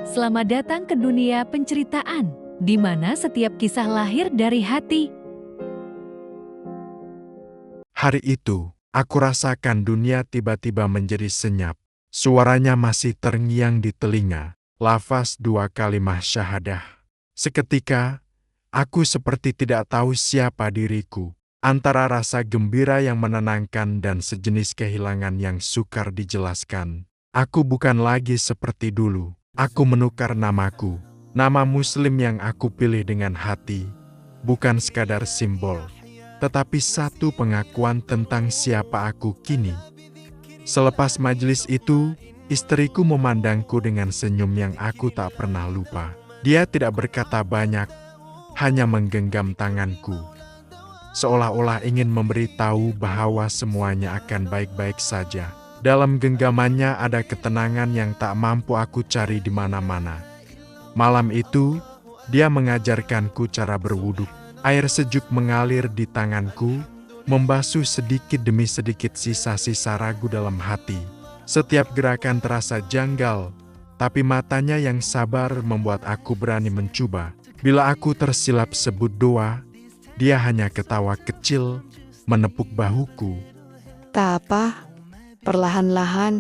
Selamat datang ke dunia penceritaan, di mana setiap kisah lahir dari hati. Hari itu, aku rasakan dunia tiba-tiba menjadi senyap. Suaranya masih terngiang di telinga, lafaz dua kalimah syahadah. Seketika, aku seperti tidak tahu siapa diriku. Antara rasa gembira yang menenangkan dan sejenis kehilangan yang sukar dijelaskan. Aku bukan lagi seperti dulu. Aku menukar namaku. Nama Muslim yang aku pilih dengan hati. Bukan sekadar simbol, tetapi satu pengakuan tentang siapa aku kini. Selepas majelis itu, istriku memandangku dengan senyum yang aku tak pernah lupa. Dia tidak berkata banyak, hanya menggenggam tanganku. Seolah-olah ingin memberitahu bahwa semuanya akan baik-baik saja. Dalam genggamannya ada ketenangan yang tak mampu aku cari di mana-mana. Malam itu, dia mengajarkanku cara berwuduk. Air sejuk mengalir di tanganku, membasuh sedikit demi sedikit sisa-sisa ragu dalam hati. Setiap gerakan terasa janggal, tapi matanya yang sabar membuat aku berani mencoba. Bila aku tersilap sebut doa, dia hanya ketawa kecil, menepuk bahuku. Tak apa, perlahan-lahan.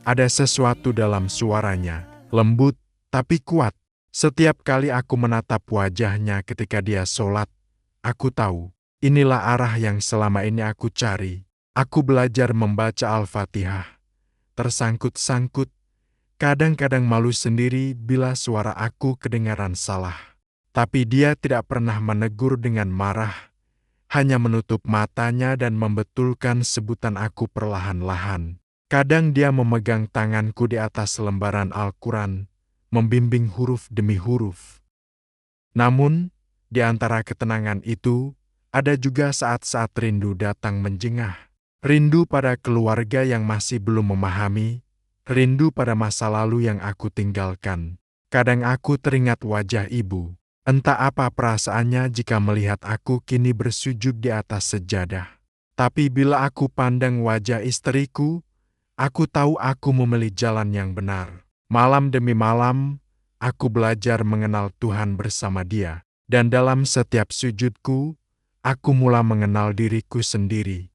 Ada sesuatu dalam suaranya, lembut tapi kuat. Setiap kali aku menatap wajahnya ketika dia sholat, aku tahu, inilah arah yang selama ini aku cari. Aku belajar membaca Al-Fatihah, tersangkut-sangkut, kadang-kadang malu sendiri bila suara aku kedengaran salah. Tapi dia tidak pernah menegur dengan marah, hanya menutup matanya dan membetulkan sebutan aku perlahan-lahan. Kadang dia memegang tanganku di atas lembaran Al-Quran, membimbing huruf demi huruf. Namun, di antara ketenangan itu, ada juga saat-saat rindu datang menjengah. Rindu pada keluarga yang masih belum memahami, rindu pada masa lalu yang aku tinggalkan. Kadang aku teringat wajah ibu. Entah apa perasaannya jika melihat aku kini bersujud di atas sejadah. Tapi bila aku pandang wajah istriku, aku tahu aku memilih jalan yang benar. Malam demi malam, aku belajar mengenal Tuhan bersama Dia. Dan dalam setiap sujudku, aku mulai mengenal diriku sendiri.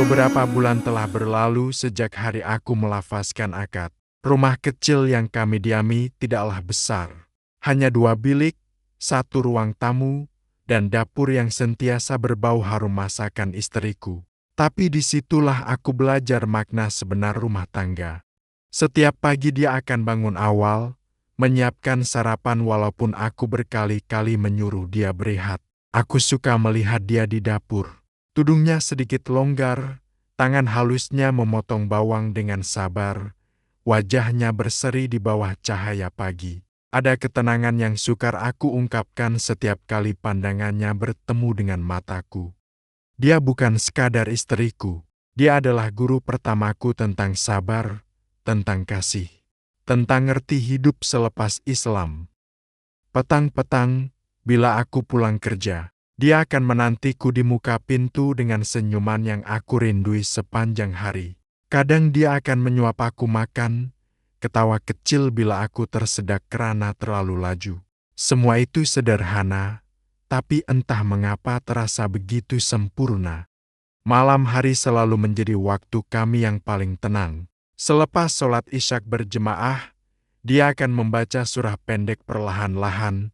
Beberapa bulan telah berlalu sejak hari aku melafazkan akad. Rumah kecil yang kami diami tidaklah besar. Hanya 2 bilik, 1 ruang tamu, dan dapur yang sentiasa berbau harum masakan istriku. Tapi disitulah aku belajar makna sebenar rumah tangga. Setiap pagi dia akan bangun awal, menyiapkan sarapan walaupun aku berkali-kali menyuruh dia berehat. Aku suka melihat dia di dapur. Tudungnya sedikit longgar, tangan halusnya memotong bawang dengan sabar, wajahnya berseri di bawah cahaya pagi. Ada ketenangan yang sukar aku ungkapkan setiap kali pandangannya bertemu dengan mataku. Dia bukan sekadar istriku, dia adalah guru pertamaku tentang sabar, tentang kasih, tentang ngerti hidup selepas Islam. Petang-petang, bila aku pulang kerja, dia akan menantiku di muka pintu dengan senyuman yang aku rindui sepanjang hari. Kadang dia akan menyuap aku makan, ketawa kecil bila aku tersedak kerana terlalu laju. Semua itu sederhana, tapi entah mengapa terasa begitu sempurna. Malam hari selalu menjadi waktu kami yang paling tenang. Selepas sholat isyak berjemaah, dia akan membaca surah pendek perlahan-lahan,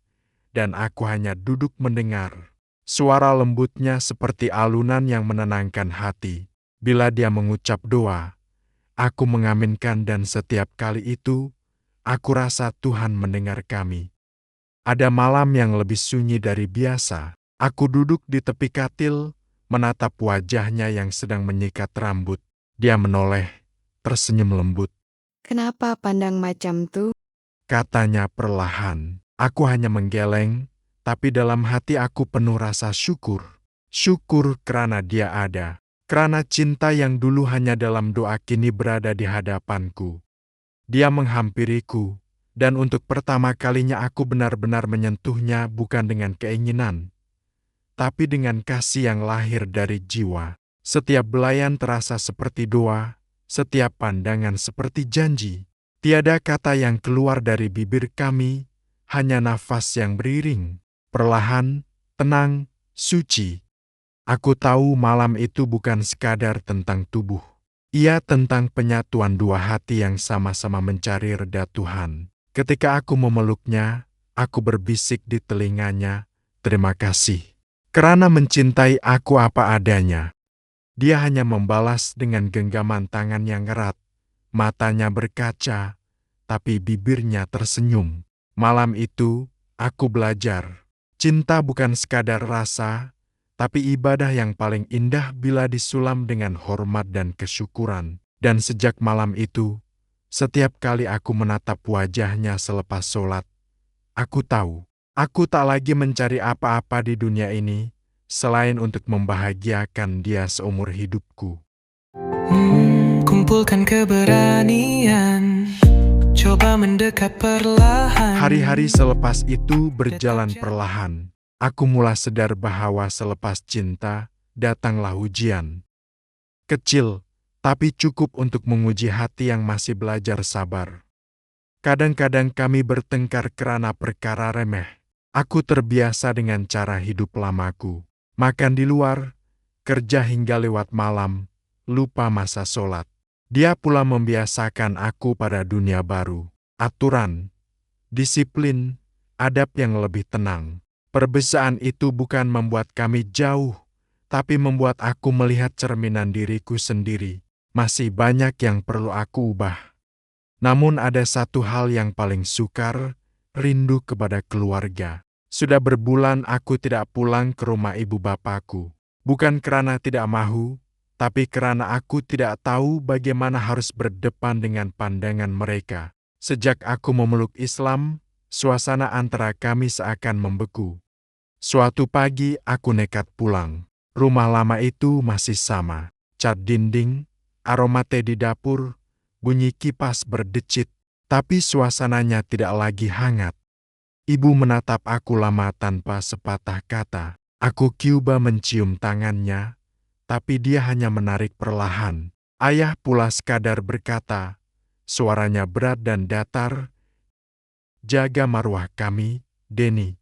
dan aku hanya duduk mendengar. Suara lembutnya seperti alunan yang menenangkan hati. Bila dia mengucap doa, aku mengaminkan dan setiap kali itu, aku rasa Tuhan mendengar kami. Ada malam yang lebih sunyi dari biasa. Aku duduk di tepi katil, menatap wajahnya yang sedang menyikat rambut. Dia menoleh, tersenyum lembut. Kenapa pandang macam tuh? Katanya perlahan. Aku hanya menggeleng, tapi dalam hati aku penuh rasa syukur. Syukur karena dia ada. Karena cinta yang dulu hanya dalam doa kini berada di hadapanku. Dia menghampiriku, dan untuk pertama kalinya aku benar-benar menyentuhnya bukan dengan keinginan, tapi dengan kasih yang lahir dari jiwa. Setiap belayan terasa seperti doa, setiap pandangan seperti janji. Tiada kata yang keluar dari bibir kami, hanya nafas yang beriring, perlahan, tenang, suci. Aku tahu malam itu bukan sekadar tentang tubuh. Ia tentang penyatuan dua hati yang sama-sama mencari reda Tuhan. Ketika aku memeluknya, aku berbisik di telinganya, "Terima kasih. Karena mencintai aku apa adanya." Dia hanya membalas dengan genggaman tangan yang erat. Matanya berkaca, tapi bibirnya tersenyum. Malam itu, aku belajar. Cinta bukan sekadar rasa, tapi ibadah yang paling indah bila disulam dengan hormat dan kesyukuran. Dan sejak malam itu, setiap kali aku menatap wajahnya selepas sholat, aku tahu, aku tak lagi mencari apa-apa di dunia ini, selain untuk membahagiakan dia seumur hidupku. Kumpulkan keberanian, coba mendekat perlahan. Hari-hari selepas itu berjalan perlahan. Aku mulai sadar bahwa selepas cinta, datanglah ujian. Kecil, tapi cukup untuk menguji hati yang masih belajar sabar. Kadang-kadang kami bertengkar karena perkara remeh. Aku terbiasa dengan cara hidup lamaku. Makan di luar, kerja hingga lewat malam, lupa masa sholat. Dia pula membiasakan aku pada dunia baru. Aturan, disiplin, adab yang lebih tenang. Perbedaan itu bukan membuat kami jauh, tapi membuat aku melihat cerminan diriku sendiri. Masih banyak yang perlu aku ubah. Namun ada satu hal yang paling sukar, rindu kepada keluarga. Sudah berbulan aku tidak pulang ke rumah ibu bapakku. Bukan karena tidak mahu, tapi karena aku tidak tahu bagaimana harus berdepan dengan pandangan mereka. Sejak aku memeluk Islam, suasana antara kami seakan membeku. Suatu pagi aku nekat pulang. Rumah lama itu masih sama. Cat dinding, aroma teh di dapur, bunyi kipas berdecit, tapi suasananya tidak lagi hangat. Ibu menatap aku lama tanpa sepatah kata. Aku coba mencium tangannya, tapi dia hanya menarik perlahan. Ayah pula sekadar berkata, suaranya berat dan datar, "Jaga marwah kami, Deni."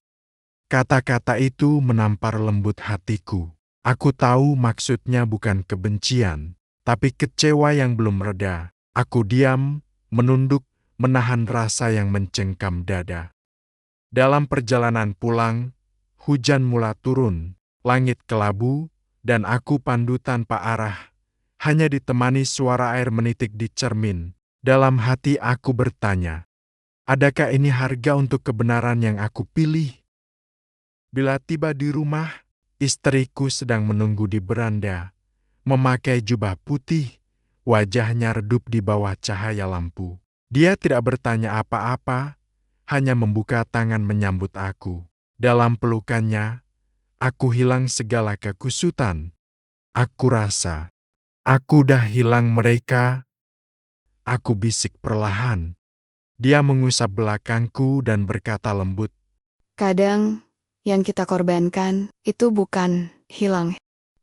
Kata-kata itu menampar lembut hatiku. Aku tahu maksudnya bukan kebencian, tapi kecewa yang belum reda. Aku diam, menunduk, menahan rasa yang mencengkam dada. Dalam perjalanan pulang, hujan mulai turun, langit kelabu, dan aku pandu tanpa arah. Hanya ditemani suara air menitik di cermin. Dalam hati aku bertanya, adakah ini harga untuk kebenaran yang aku pilih? Bila tiba di rumah, istriku sedang menunggu di beranda, memakai jubah putih, wajahnya redup di bawah cahaya lampu. Dia tidak bertanya apa-apa, hanya membuka tangan menyambut aku. Dalam pelukannya, aku hilang segala kekusutan. Aku rasa, aku dah hilang mereka. Aku bisik perlahan. Dia mengusap belakangku dan berkata lembut, Kadang yang kita korbankan itu bukan hilang,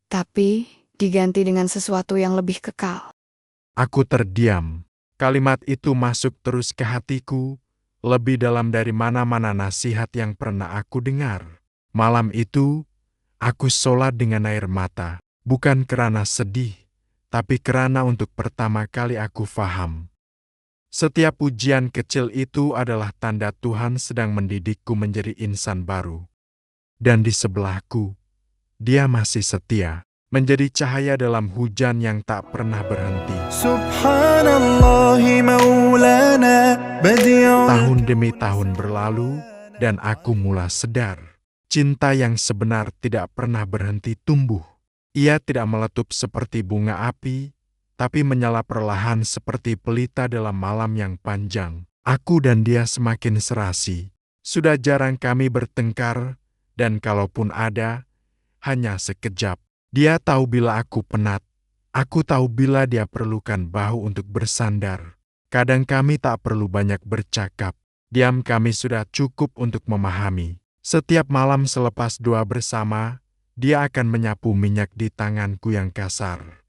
tapi diganti dengan sesuatu yang lebih kekal. Aku terdiam. Kalimat itu masuk terus ke hatiku, lebih dalam dari mana-mana nasihat yang pernah aku dengar. Malam itu, aku sholat dengan air mata, bukan karena sedih, tapi karena untuk pertama kali aku faham. Setiap ujian kecil itu adalah tanda Tuhan sedang mendidikku menjadi insan baru. Dan di sebelahku, dia masih setia, menjadi cahaya dalam hujan yang tak pernah berhenti. Subhanallahi maulana badi'un. Tahun demi tahun berlalu, dan aku mulai sadar. Cinta yang sebenar tidak pernah berhenti tumbuh. Ia tidak meletup seperti bunga api, tapi menyala perlahan seperti pelita dalam malam yang panjang. Aku dan dia semakin serasi. Sudah jarang kami bertengkar, dan kalaupun ada, hanya sekejap. Dia tahu bila aku penat. Aku tahu bila dia perlukan bahu untuk bersandar. Kadang kami tak perlu banyak bercakap. Diam kami sudah cukup untuk memahami. Setiap malam selepas doa bersama, dia akan menyapu minyak di tanganku yang kasar.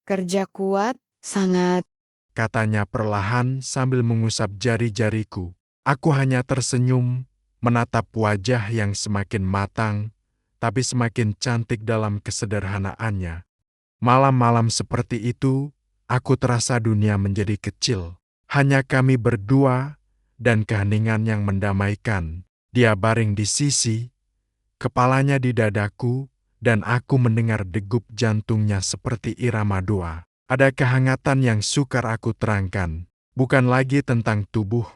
Kerja kuat, sangat. katanya perlahan sambil mengusap jari-jariku. Aku hanya tersenyum, menatap wajah yang semakin matang, tapi semakin cantik dalam kesederhanaannya. Malam-malam seperti itu, aku terasa dunia menjadi kecil. Hanya kami berdua dan keheningan yang mendamaikan. Dia baring di sisi, kepalanya di dadaku, dan aku mendengar degup jantungnya seperti irama doa. Ada kehangatan yang sukar aku terangkan, bukan lagi tentang tubuh,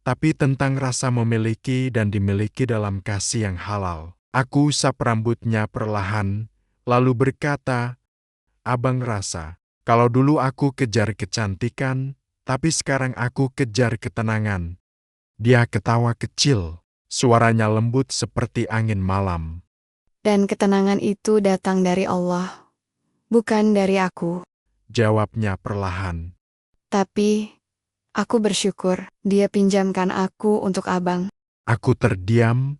tapi tentang rasa memiliki dan dimiliki dalam kasih yang halal. Aku usap rambutnya perlahan, lalu berkata, "Abang rasa, kalau dulu aku kejar kecantikan, tapi sekarang aku kejar ketenangan." Dia ketawa kecil, suaranya lembut seperti angin malam. Dan ketenangan itu datang dari Allah, bukan dari aku. Jawabnya perlahan. Tapi, aku bersyukur dia pinjamkan aku untuk abang. Aku terdiam,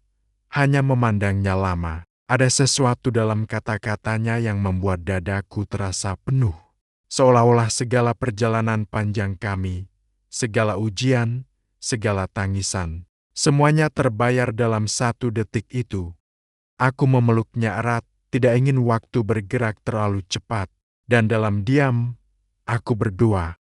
hanya memandangnya lama. Ada sesuatu dalam kata-katanya yang membuat dadaku terasa penuh. Seolah-olah segala perjalanan panjang kami, segala ujian, segala tangisan, semuanya terbayar dalam 1 detik itu. Aku memeluknya erat, tidak ingin waktu bergerak terlalu cepat. Dan dalam diam, aku berdoa.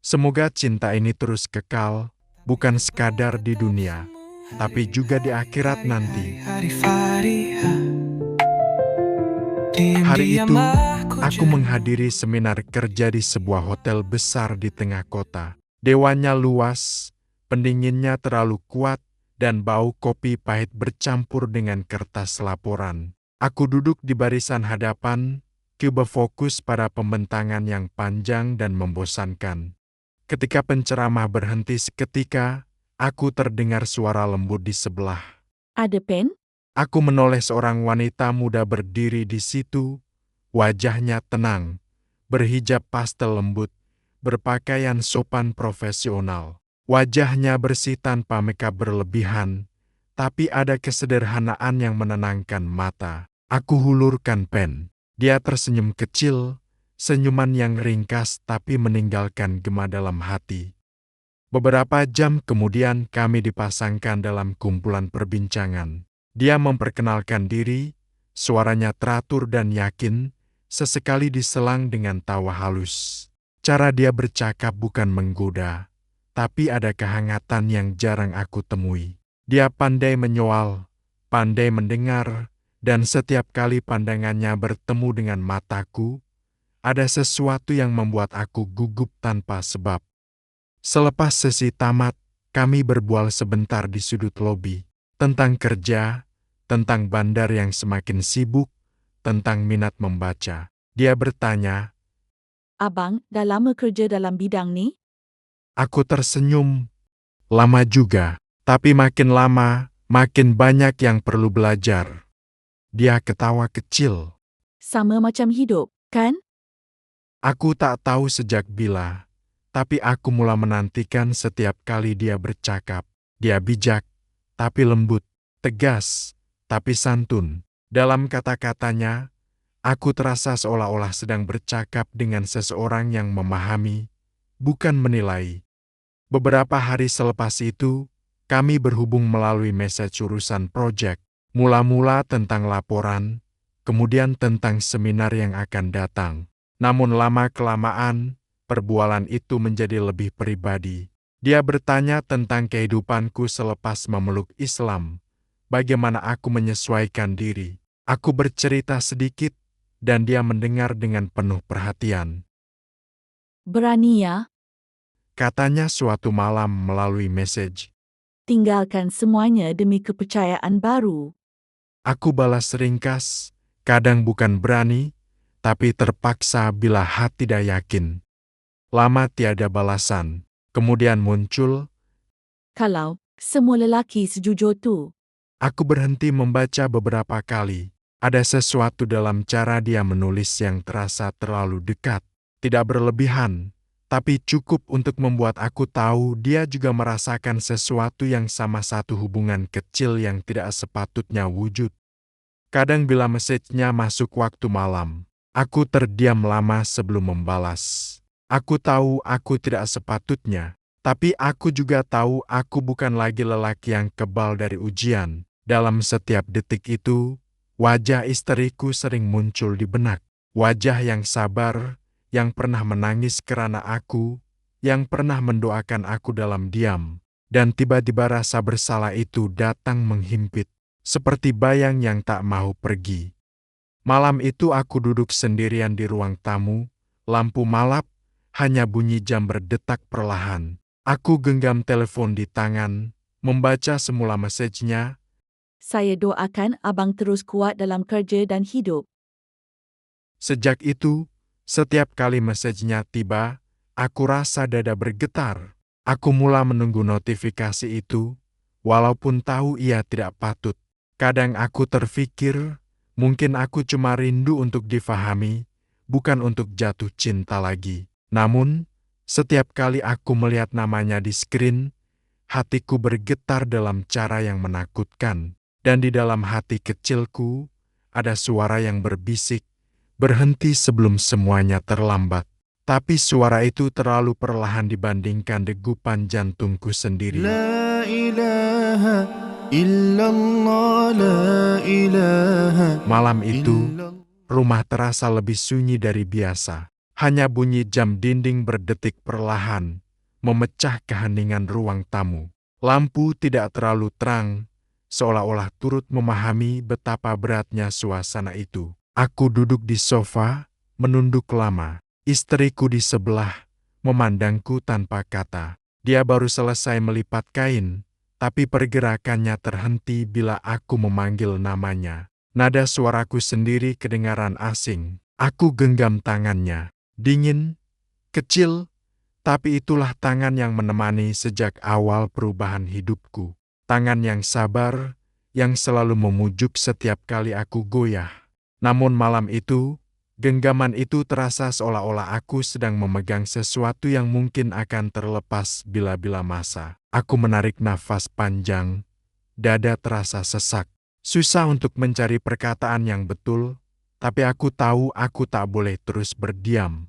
Semoga cinta ini terus kekal, bukan sekadar di dunia, tapi juga di akhirat nanti. Hari itu, aku menghadiri seminar kerja di sebuah hotel besar di tengah kota. Dewannya luas, pendinginnya terlalu kuat, dan bau kopi pahit bercampur dengan kertas laporan. Aku duduk di barisan hadapan, berfokus pada pembentangan yang panjang dan membosankan. Ketika penceramah berhenti seketika, aku terdengar suara lembut di sebelah. Ada pen? Aku menoleh seorang wanita muda berdiri di situ, wajahnya tenang, berhijab pastel lembut, berpakaian sopan profesional. Wajahnya bersih tanpa makeup berlebihan, tapi ada kesederhanaan yang menenangkan mata. Aku hulurkan pen. Dia tersenyum kecil, senyuman yang ringkas tapi meninggalkan gema dalam hati. Beberapa jam kemudian kami dipasangkan dalam kumpulan perbincangan. Dia memperkenalkan diri, suaranya teratur dan yakin, sesekali diselang dengan tawa halus. Cara dia bercakap bukan menggoda, tapi ada kehangatan yang jarang aku temui. Dia pandai menyoal, pandai mendengar, dan setiap kali pandangannya bertemu dengan mataku, ada sesuatu yang membuat aku gugup tanpa sebab. Selepas sesi tamat, kami berbual sebentar di sudut lobi, tentang kerja, tentang bandar yang semakin sibuk, tentang minat membaca. Dia bertanya, Abang, dah lama kerja dalam bidang ni? aku tersenyum. Lama juga, tapi makin lama, makin banyak yang perlu belajar. Dia ketawa kecil. Sama macam hidup, kan? Aku tak tahu sejak bila, tapi aku mula menantikan setiap kali dia bercakap. Dia bijak, tapi lembut, tegas, tapi santun. Dalam kata-katanya, aku terasa seolah-olah sedang bercakap dengan seseorang yang memahami, bukan menilai. Beberapa hari selepas itu, kami berhubung melalui message urusan proyek. Mula-mula tentang laporan, kemudian tentang seminar yang akan datang. Namun lama-kelamaan, perbualan itu menjadi lebih pribadi. Dia bertanya tentang kehidupanku selepas memeluk Islam, bagaimana aku menyesuaikan diri. Aku bercerita sedikit, dan dia mendengar dengan penuh perhatian. Berani ya, Katanya suatu malam melalui message. tinggalkan semuanya demi kepercayaan baru. Aku balas ringkas, kadang bukan berani, tapi terpaksa bila hati tidak yakin. Lama tiada balasan, kemudian muncul. Kalau semua lelaki sejujur tu, Aku berhenti membaca beberapa kali. Ada sesuatu dalam cara dia menulis yang terasa terlalu dekat, tidak berlebihan, tapi cukup untuk membuat aku tahu dia juga merasakan sesuatu yang sama, satu hubungan kecil yang tidak sepatutnya wujud. Kadang bila message-nya masuk waktu malam, aku terdiam lama sebelum membalas. Aku tahu aku tidak sepatutnya, tapi aku juga tahu aku bukan lagi lelaki yang kebal dari ujian. Dalam setiap detik itu, wajah istriku sering muncul di benak. Wajah yang sabar, yang pernah menangis karena aku, yang pernah mendoakan aku dalam diam. Dan tiba-tiba rasa bersalah itu datang menghimpit, seperti bayang yang tak mau pergi. Malam itu aku duduk sendirian di ruang tamu, lampu malap, hanya bunyi jam berdetak perlahan. Aku genggam telepon di tangan, membaca semula mesejnya. Saya doakan abang terus kuat dalam kerja dan hidup. Sejak itu, setiap kali mesejnya tiba, aku rasa dada bergetar. Aku mula menunggu notifikasi itu, walaupun tahu ia tidak patut. Kadang aku terfikir, mungkin aku cuma rindu untuk difahami, bukan untuk jatuh cinta lagi. Namun, setiap kali aku melihat namanya di skrin, hatiku bergetar dalam cara yang menakutkan. Dan di dalam hati kecilku, ada suara yang berbisik, berhenti sebelum semuanya terlambat. Tapi suara itu terlalu perlahan dibandingkan degupan jantungku sendiri. La ilaha illallah, la ilaha. Malam itu, rumah terasa lebih sunyi dari biasa. Hanya bunyi jam dinding berdetik perlahan, memecah keheningan ruang tamu. Lampu tidak terlalu terang, seolah-olah turut memahami betapa beratnya suasana itu. Aku duduk di sofa, menunduk lama. Istriku di sebelah, memandangku tanpa kata. Dia baru selesai melipat kain, tapi pergerakannya terhenti bila aku memanggil namanya. Nada suaraku sendiri kedengaran asing. Aku genggam tangannya. Dingin, kecil, tapi itulah tangan yang menemani sejak awal perubahan hidupku. Tangan yang sabar, yang selalu memujuk setiap kali aku goyah. Namun malam itu, genggaman itu terasa seolah-olah aku sedang memegang sesuatu yang mungkin akan terlepas bila-bila masa. Aku menarik nafas panjang, dada terasa sesak. Susah untuk mencari perkataan yang betul, tapi aku tahu aku tak boleh terus berdiam.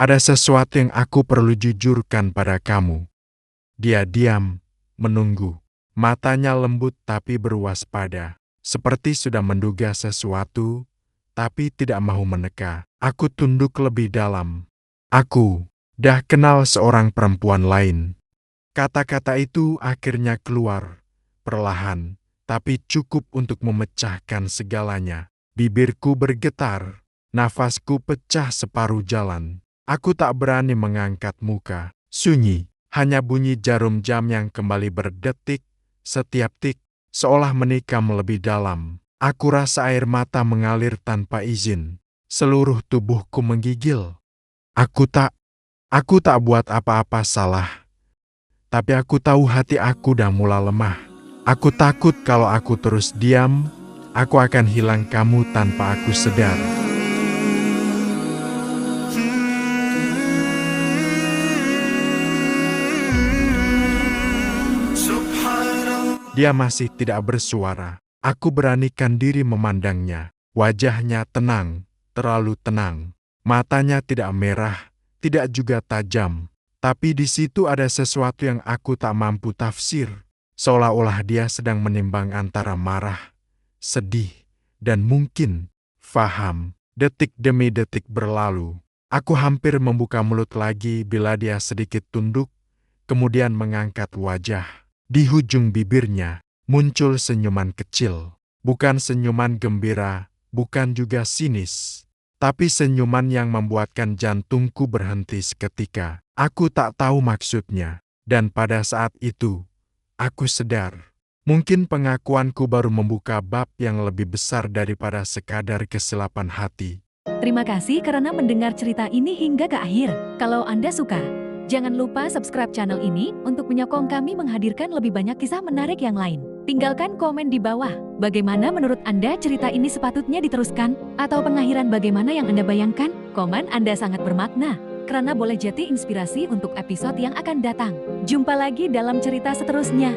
Ada sesuatu yang aku perlu jujurkan pada kamu. Dia diam, menunggu. Matanya lembut tapi berwaspada, seperti sudah menduga sesuatu, tapi tidak mau meneka. Aku tunduk lebih dalam. Aku dah kenal seorang perempuan lain. Kata-kata itu akhirnya keluar, perlahan, tapi cukup untuk memecahkan segalanya. Bibirku bergetar, nafasku pecah separuh jalan. Aku tak berani mengangkat muka. Sunyi, hanya bunyi jarum jam yang kembali berdetik, setiap tik, seolah menikam lebih dalam. Aku rasa air mata mengalir tanpa izin. Seluruh tubuhku menggigil. Aku tak buat apa-apa salah. Tapi aku tahu hati aku dah mulai lemah. Aku takut kalau aku terus diam, aku akan hilang kamu tanpa aku sadar. Dia masih tidak bersuara. Aku beranikan diri memandangnya. Wajahnya tenang, terlalu tenang. Matanya tidak merah, tidak juga tajam. Tapi di situ ada sesuatu yang aku tak mampu tafsir. Seolah-olah dia sedang menimbang antara marah, sedih, dan mungkin faham. Detik demi detik berlalu. Aku hampir membuka mulut lagi bila dia sedikit tunduk, kemudian mengangkat wajah. Di ujung bibirnya muncul senyuman kecil. Bukan senyuman gembira, bukan juga sinis. Tapi senyuman yang membuatkan jantungku berhenti seketika. Aku tak tahu maksudnya. Dan pada saat itu, aku sadar. Mungkin pengakuanku baru membuka bab yang lebih besar daripada sekadar kesilapan hati. Terima kasih karena mendengar cerita ini hingga ke akhir. Kalau Anda suka, jangan lupa subscribe channel ini untuk menyokong kami menghadirkan lebih banyak kisah menarik yang lain. Tinggalkan komen di bawah. Bagaimana menurut Anda cerita ini sepatutnya diteruskan? Atau pengakhiran bagaimana yang Anda bayangkan? Komen Anda sangat bermakna, karena boleh jadi inspirasi untuk episode yang akan datang. Jumpa lagi dalam cerita seterusnya.